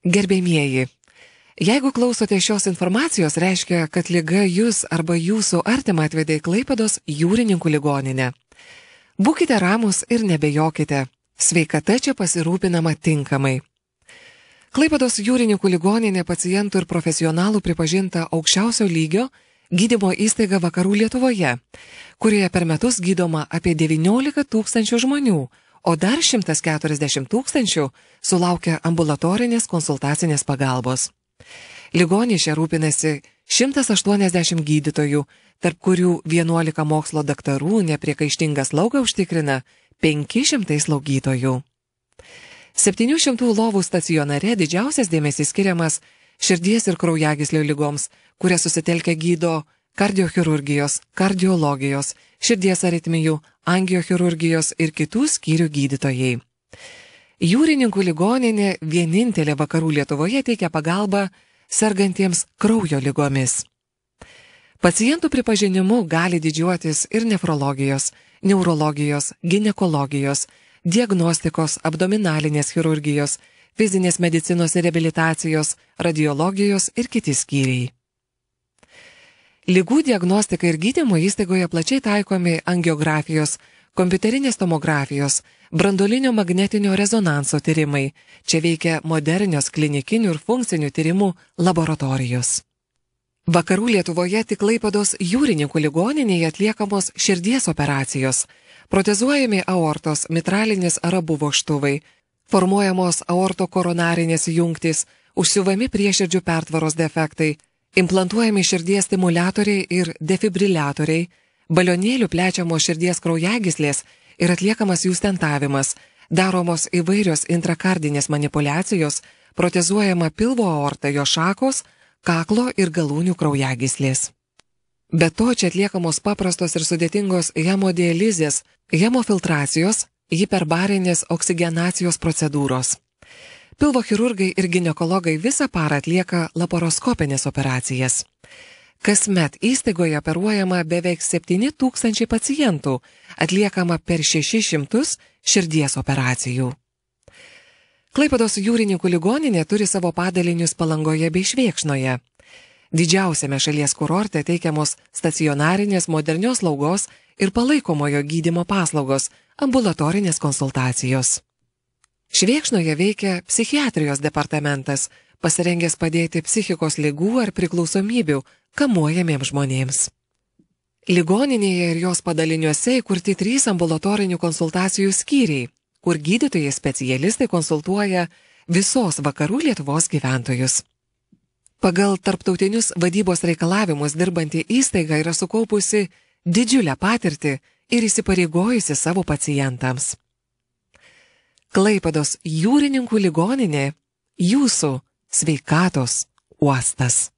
Gerbėmieji, jeigu klausote šios informacijos, reiškia, kad liga jūs arba jūsų artimą atvedė į Klaipėdos jūrininkų ligoninę. Būkite ramūs ir nebejokite, sveikata čia pasirūpinama tinkamai. Klaipėdos jūrininkų ligoninė pacientų ir profesionalų pripažinta aukščiausio lygio gydymo įstaiga Vakarų Lietuvoje, kurioje per metus gydoma apie 19 000 žmonių, o dar 140 000 sulaukia ambulatorinės konsultacinės pagalbos. Ligoninėje rūpinasi 180 gydytojų, tarp kurių 11 mokslo daktarų, nepriekaištingą slaugą užtikrina 500 slaugytojų. 700 lovų stacionare didžiausias dėmesys skiriamas širdies ir kraujagyslių ligoms, kurie susitelkia gydo kardiochirurgijos, kardiologijos, širdies aritmijų, angiochirurgijos ir kitų skyrių gydytojai. Jūrininkų ligoninė vienintelė Vakarų Lietuvoje teikia pagalbą sergantiems kraujo ligomis. Pacientų pripažinimu gali didžiuotis ir nefrologijos, neurologijos, ginekologijos, diagnostikos, abdominalinės chirurgijos, fizinės medicinos ir reabilitacijos, radiologijos ir kiti skyriai. Ligų diagnostika ir gydymo įstaigoje plačiai taikomi angiografijos, kompiuterinės tomografijos, branduolinio magnetinio rezonanso tyrimai. Čia veikia modernios klinikinių ir funkcinių tyrimų laboratorijos. Vakarų Lietuvoje tik Klaipėdos jūrininkų ligoninėje atliekamos širdies operacijos, protezuojami aortos, mitralinis arabų vožtuvai, formuojamos aortokoronarinės jungtys, užsiuvami prieširdžių pertvaros defektai, implantuojami širdies stimuliatoriai ir defibriliatoriai, balionėlių plečiamos širdies kraujagyslės ir atliekamas jų stentavimas, daromos įvairios intrakardinės manipulacijos, protezuojama pilvo aorta, jo šakos, kaklo ir galūnių kraujagyslės. Be to, čia atliekamos paprastos ir sudėtingos hemodializės, hemofiltracijos, hiperbarinės oksigenacijos procedūros. Pilvo chirurgai ir ginekologai visą parą atlieka laparoskopinės operacijas. Kasmet įstaigoje operuojama beveik 7 000 pacientų, atliekama per 600 širdies operacijų. Klaipėdos jūrininkų ligoninė turi savo padalinius Palangoje bei Švėkšnoje. Didžiausiame šalies kurorte teikiamos stacionarinės modernios slaugos ir palaikomojo gydymo paslaugos, ambulatorinės konsultacijos. Švėkšnoje veikia psichiatrijos departamentas, pasirengęs padėti psichikos ligų ar priklausomybių kamuojamiems žmonėms. Ligoninėje ir jos padaliniuose įkurti 3 ambulatorinių konsultacijų skyriai, kur gydytojai specialistai konsultuoja visos Vakarų Lietuvos gyventojus. Pagal tarptautinius vadybos reikalavimus dirbanti įstaiga yra sukaupusi didžiulę patirtį ir įsipareigojusi savo pacientams. Klaipėdos jūrininkų ligoninė – jūsų sveikatos uostas.